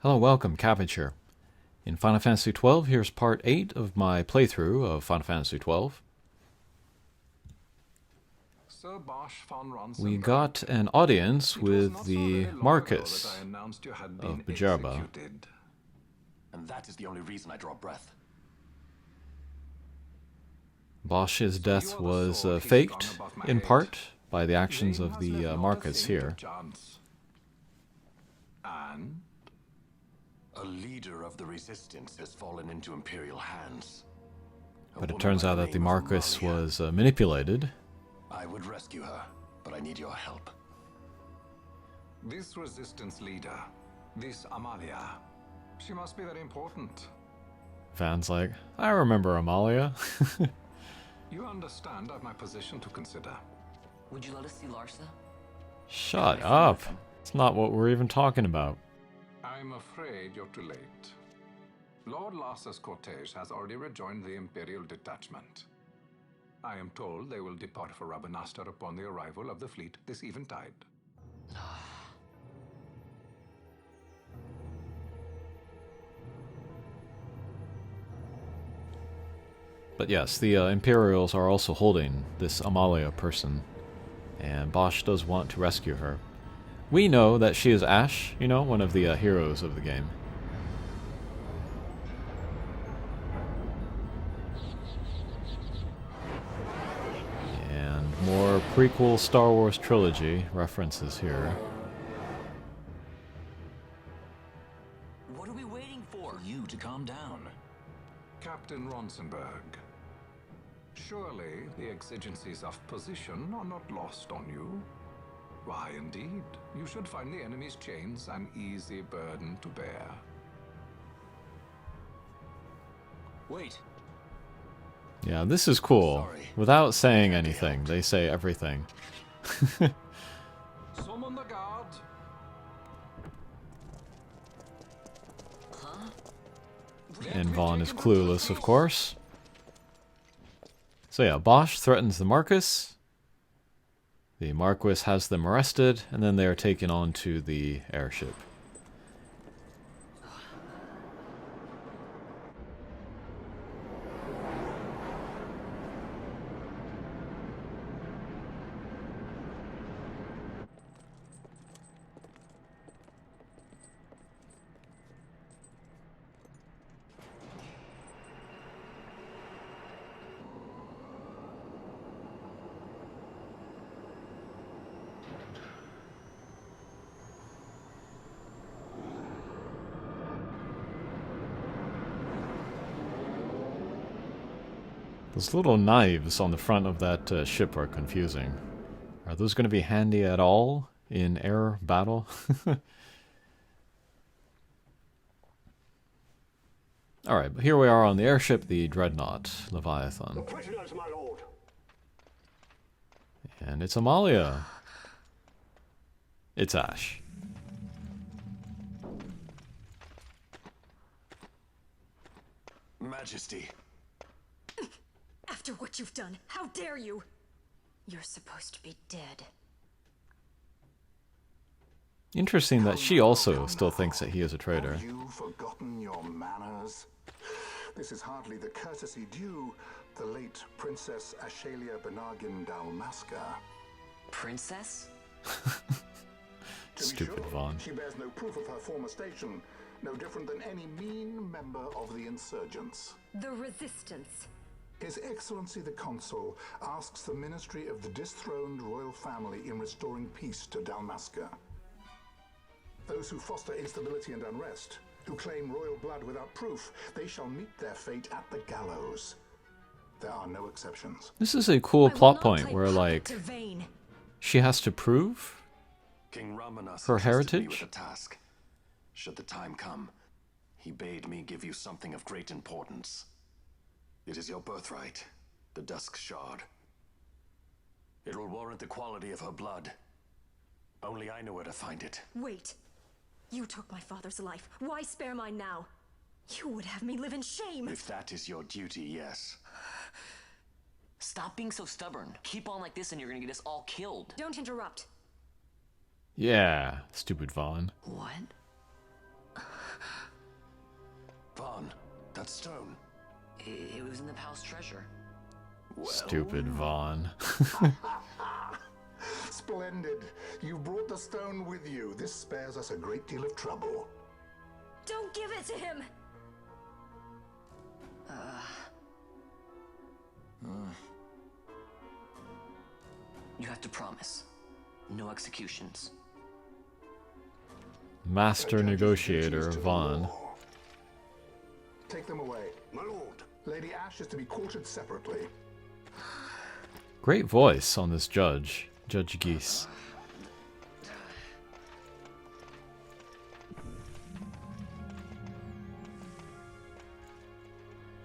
Hello, welcome, Cabbage here. In Final Fantasy XII, here's part 8 of my playthrough of Final Fantasy XII. We got an audience with the Marquis of Bajerba. And that is the only reason I draw breath. Bosch's death was faked, in part, by the actions of the Marquis here. And a leader of the resistance has fallen into Imperial hands. But it turns out that the Marquis was manipulated. I would rescue her, but I need your help. This resistance leader, this Amalia, she must be very important. Van's like, I remember Amalia. You understand I've my position to consider. Would you let us see Larsa? Shut up. It's not what we're even talking about. I'm afraid you're too late. Lord Larsa's cortege has already rejoined the Imperial detachment. I am told they will depart for Rabanastre upon the arrival of the fleet this eventide. But yes, the Imperials are also holding this Amalia person, and Bosch does want to rescue her. We know that she is Ashe, you know, one of the heroes of the game. And more prequel Star Wars trilogy references here. What are we waiting for? You to calm down. Captain Ronsenberg, surely the exigencies of position are not lost on you. Why, indeed, you should find the enemy's chains an easy burden to bear. Wait. Yeah, this is cool. Sorry. Without saying anything, they say everything. Summon the guard. Huh? And Vaughn is clueless, of course. So yeah, Bosch threatens the Marquis. The Marquis has them arrested, and then they are taken on to the airship. Those little knives on the front of that ship are confusing. Are those going to be handy at all in air battle? Alright, but here we are on the airship, the Dreadnought, Leviathan. Prisoners, my lord. And it's Amalia. It's Ashe. Majesty. After what you've done, how dare you? You're supposed to be dead. Interesting that she also still thinks that he is a traitor. Have you forgotten your manners? This is hardly the courtesy due the late Princess Ashelia Benargin Dalmasca. Princess? Stupid Vaughn. She bears no proof of her former station, no different than any mean member of the insurgents. The Resistance. His Excellency the Consul asks the ministry of the dethroned royal family in restoring peace to Dalmasca. Those who foster instability and unrest, who claim royal blood without proof, they shall meet their fate at the gallows. There are no exceptions. This is a cool plot point where, like, she has to prove King Ramanas her entrusted me heritage? with a task. Should the time come, he bade me give you something of great importance. It is your birthright, the Dusk Shard. It will warrant the quality of her blood. Only I know where to find it. Wait. You took my father's life. Why spare mine now? You would have me live in shame. If that is your duty, yes. Stop being so stubborn. Keep on like this and you're gonna get us all killed. Don't interrupt. Yeah, stupid Vaughn. What? That stone. It was in the palace treasure. Stupid Vaughn. Splendid. You've brought the stone with you. This spares us a great deal of trouble. Don't give it to him! You have to promise. No executions. Master negotiator Vaughn. Take them away. My lord. Lady Ashe is to be quartered separately. Great voice on this judge, Judge Geese.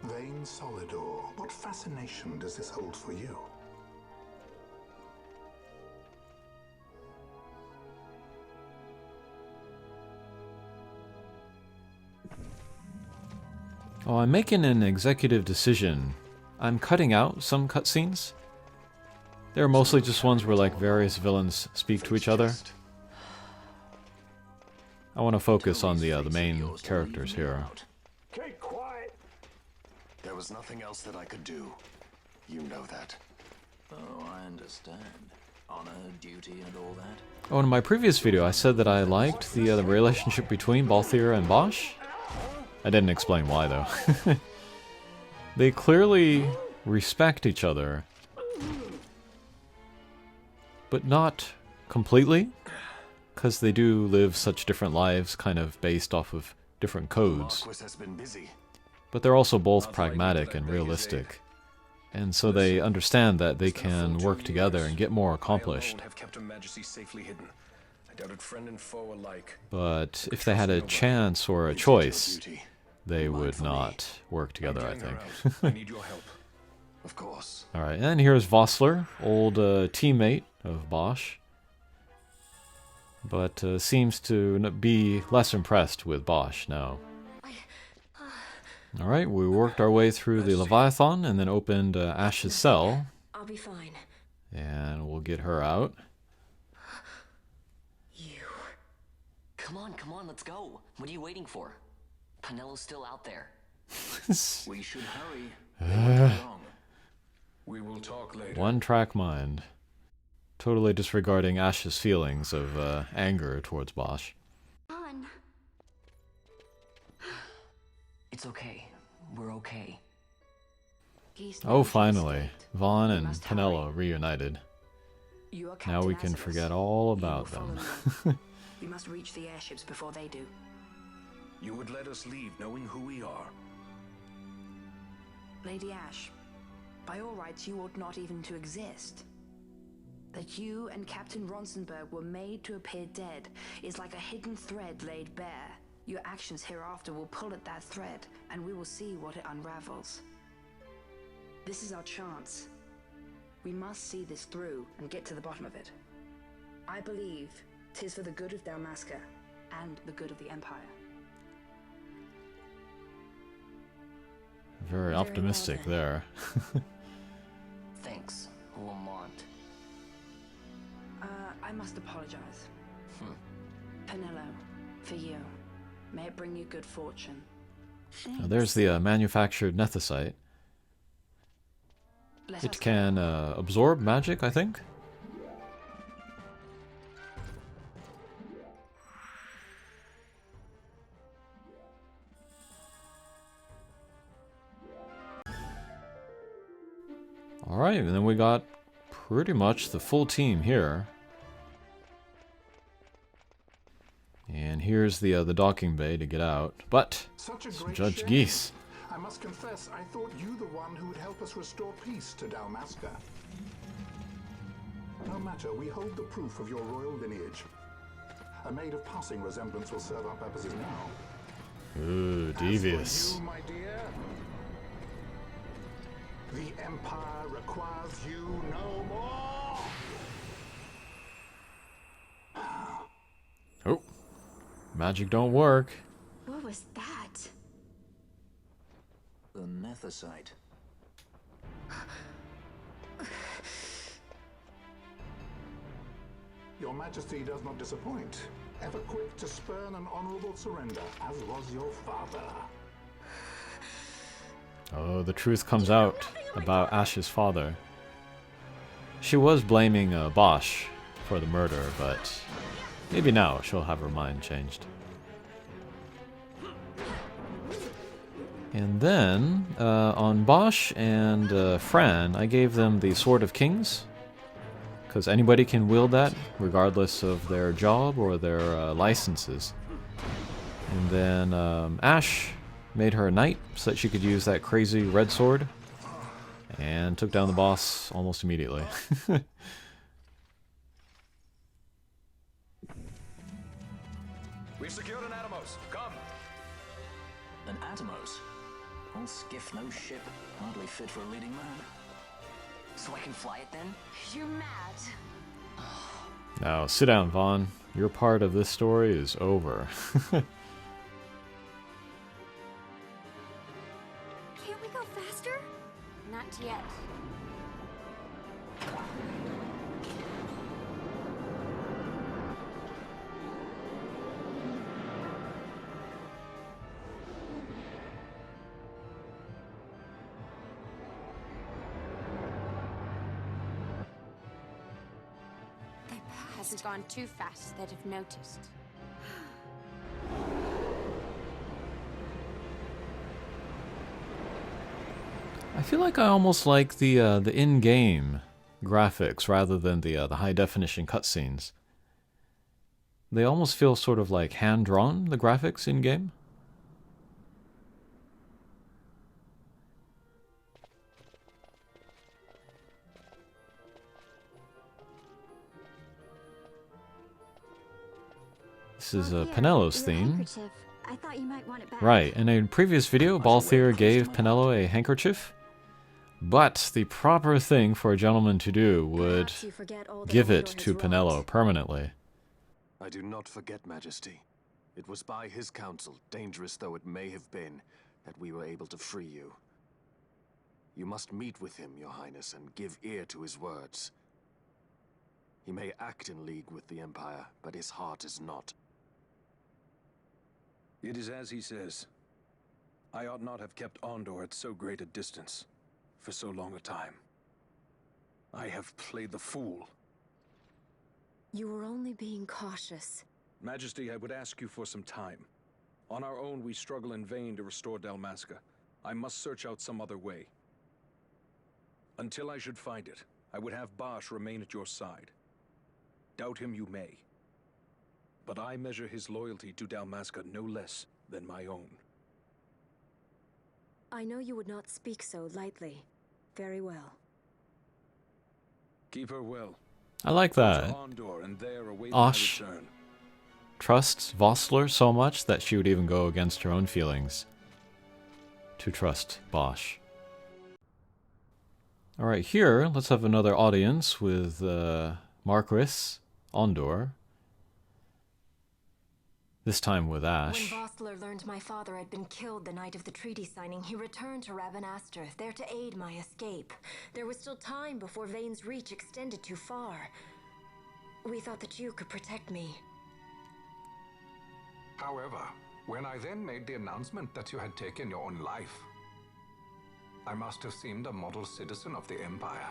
Vain Solidor, what fascination does this hold for you? Oh, I'm making an executive decision. I'm cutting out some cutscenes. They're mostly just ones where like various villains speak to each other. I want to focus on the main characters here. Keep quiet. There was nothing else that I could do. You know that. Oh, I understand. Honor, duty, and all that. Oh, in my previous video, I said that I liked the relationship between Balthier and Bosch. I didn't explain why, though. They clearly respect each other, but not completely, because they do live such different lives, kind of based off of different codes. Marquis has been busy. But they're also both pragmatic and realistic, and so they understand that they can work together and get more accomplished. Have kept Her Majesty safely hidden. I doubted friend and foe alike. But if they had a chance or a choice, they would not work together, I think. I need your help. Of course. Alright, and here's Vossler, old teammate of Bosch. But seems to be less impressed with Bosch now. Alright, we worked our way through the Leviathan and then opened Ashe's cell. I'll be fine. And we'll get her out. You. Come on, let's go. What are you waiting for? Penello's still out there. We should hurry. They won't be long. We will talk later. One-track mind. Totally disregarding Ashe's feelings of anger towards Bosch. On. It's okay. We're okay. Oh, finally. Vaughn and Penello reunited. Now we can forget all about them. We must reach the airships before they do. You would let us leave knowing who we are. Lady Ashe, by all rights you ought not even to exist. That you and Captain Ronsenberg were made to appear dead is like a hidden thread laid bare. Your actions hereafter will pull at that thread, and we will see what it unravels. This is our chance. We must see this through and get to the bottom of it. I believe 'tis for the good of Dalmasca and the good of the Empire. Very optimistic there. Thanks, Lamont. I must apologize. Penello, for you. May it bring you good fortune. Now there's the manufactured nethicite. It can absorb magic, I think. Alright, and then we got pretty much the full team here. And here's the docking bay to get out. But, Judge Geese. I must confess, I thought you the one who would help us restore peace to Dalmasca. No matter, we hold the proof of your royal lineage. A maid of passing resemblance will serve our purposes now. Ooh, devious. As for you, my dear, the Empire requires you no more. Oh, magic don't work. What was that? The nethicite. Your Majesty does not disappoint. Ever quick to spurn an honorable surrender, as was your father. Oh, the truth comes out about Ashe's father. She was blaming Bosch for the murder, but maybe now she'll have her mind changed. And then, on Bosch and Fran, I gave them the Sword of Kings, because anybody can wield that, regardless of their job or their licenses. And then Ashe made her a knight, so that she could use that crazy red sword, and took down the boss almost immediately. We've secured an Atomos. Come. An Atomos? All skiff, no ship. Hardly fit for a leading man. So I can fly it then? You're mad. Now, sit down, Vaughn. Your part of this story is over. Can't we go faster? Not yet. Hasn't gone too fast that I've noticed. I feel like I almost like the in-game graphics rather than the high-definition cutscenes. They almost feel sort of like hand-drawn, the graphics in-game. This is Penello's theme. I thought you might want it back. Right, in a previous video, Balthier gave Penello a handkerchief, but the proper thing for a gentleman to do would give it to Penello permanently. I do not forget, Majesty. It was by his counsel, dangerous though it may have been, that we were able to free you. You must meet with him, Your Highness, and give ear to his words. He may act in league with the Empire, but his heart is not. It is as he says. I ought not have kept Ondor at so great a distance for so long a time. I have played the fool. You were only being cautious. Majesty, I would ask you for some time. On our own, we struggle in vain to restore Dalmasca. I must search out some other way. Until I should find it, I would have Bosch remain at your side. Doubt him you may. But I measure his loyalty to Dalmasca no less than my own. I know you would not speak so lightly. Very well. Keep her well. I like that. Ashe trusts Vossler so much that she would even go against her own feelings to trust Bosch. Alright, here, let's have another audience with Marquis Ondor. This time with Ashe. When Vossler learned my father had been killed the night of the treaty signing, he returned to Rabanastre, there to aid my escape. There was still time before Vane's reach extended too far. We thought that you could protect me. However, when I then made the announcement that you had taken your own life, I must have seemed a model citizen of the Empire.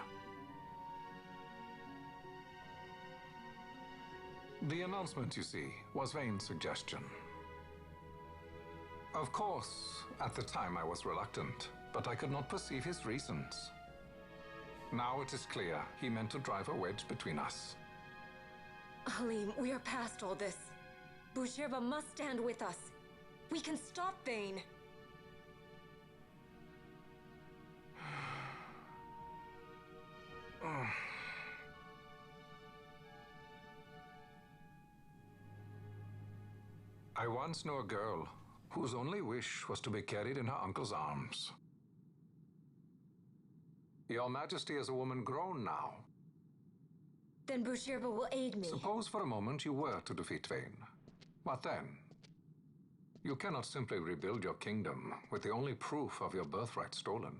The announcement, you see, was Vane's suggestion. Of course, at the time I was reluctant, but I could not perceive his reasons. Now it is clear he meant to drive a wedge between us. Halim, we are past all this. Bushirba must stand with us. We can stop Vane. I once knew a girl whose only wish was to be carried in her uncle's arms. Your Majesty is a woman grown now. Then Bushirba will aid me. Suppose for a moment you were to defeat Vane. What then? You cannot simply rebuild your kingdom with the only proof of your birthright stolen.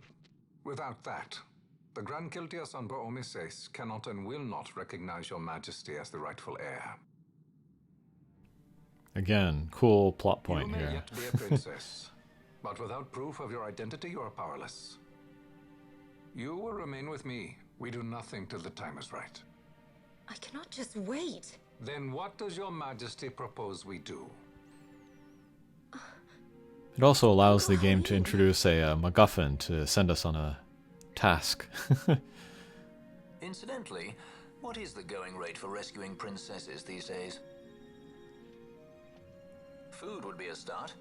Without that, the Grand Kiltias on Bo-Omises cannot and will not recognize your Majesty as the rightful heir. Again, cool plot point you may here. yet be a princess, But without proof of your identity, you are powerless. You will remain with me. We do nothing till the time is right. I cannot just wait. Then what does your majesty propose we do? It also allows the game to introduce a MacGuffin to send us on a task. Incidentally, what is the going rate for rescuing princesses these days? Food would be a start.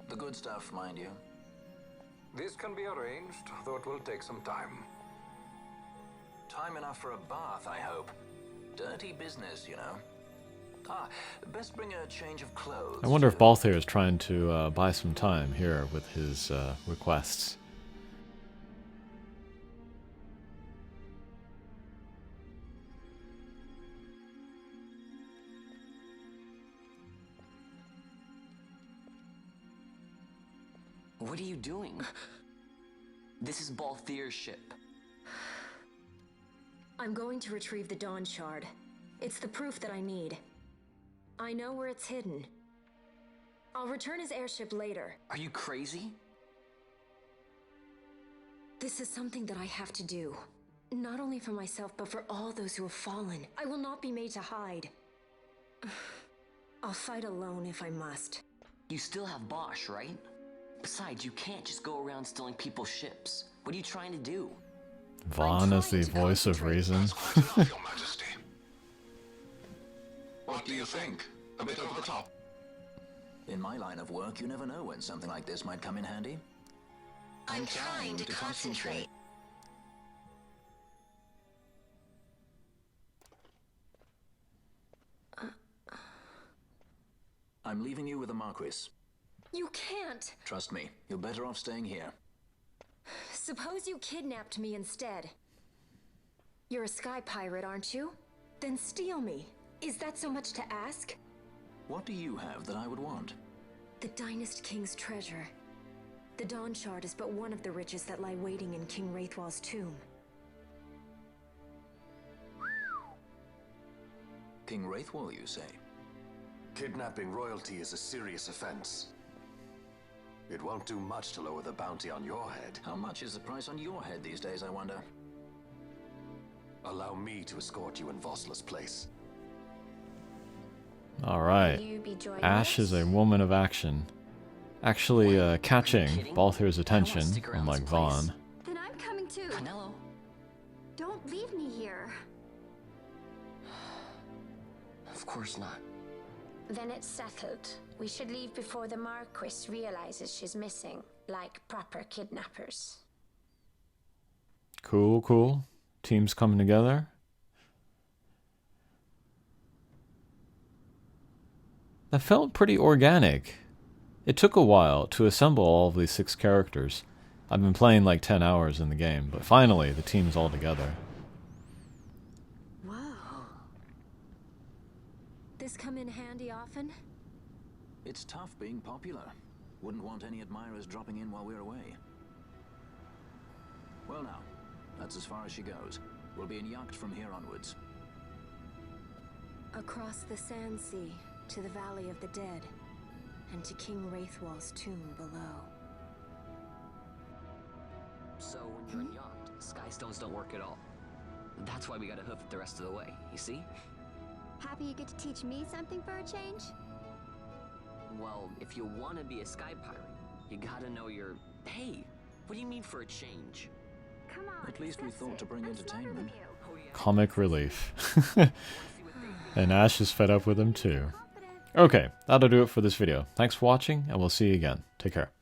The good stuff, mind you. This can be arranged, though it will take some time. Time enough for a bath, I hope. Dirty business, you know. Ah, best bring a change of clothes. I wonder if Balthier is trying to buy some time here with his requests. What are you doing? This is Balthier's ship. I'm going to retrieve the Dawn Shard. It's the proof that I need. I know where it's hidden. I'll return his airship later. Are you crazy? This is something that I have to do. Not only for myself, but for all those who have fallen. I will not be made to hide. I'll fight alone if I must. You still have Bosch, right? Besides, you can't just go around stealing people's ships. What are you trying to do? Vaughn as the voice of reason. Your Majesty. What do you think? A bit over the top? In my line of work, you never know when something like this might come in handy. I'm trying to concentrate. I'm leaving you with the Marquis. You can't. Trust me, you're better off staying here. Suppose you kidnapped me instead. You're a sky pirate, aren't you? Then steal me. Is that so much to ask? What do you have that I would want? The Dynast King's treasure. The Dawn Shard is but one of the riches that lie waiting in King Wraithwall's tomb. King Wraithwall, you say? Kidnapping royalty is a serious offense. It won't do much to lower the bounty on your head. How much is the price on your head these days, I wonder? Allow me to escort you in Vosla's place. Alright. Ashe is a woman of action. Actually catching Balthier's attention, unlike Vaughn. Then I'm coming too. Canelo. Don't leave me here. Of course not. Then it's settled. We should leave before the Marquis realizes she's missing, like proper kidnappers. Cool, cool. Teams coming together. That felt pretty organic. It took a while to assemble all of these 6 characters. I've been playing like 10 hours in the game, but finally the team's all together. Whoa. This come in handy often? It's tough being popular. Wouldn't want any admirers dropping in while we're away. Well now, that's as far as she goes. We'll be in yacht from here onwards. Across the Sand Sea, to the Valley of the Dead, and to King Wraithwall's tomb below. So when you're in yacht, skystones don't work at all. That's why we gotta hoof it the rest of the way, you see? Happy you get to teach me something for a change? Well, if you want to be a sky pirate, you gotta know your... Hey, what do you mean for a change? Come on. At least we thought to bring entertainment. Comic relief. And Ashe is fed up with him too. Okay, that'll do it for this video. Thanks for watching, and we'll see you again. Take care.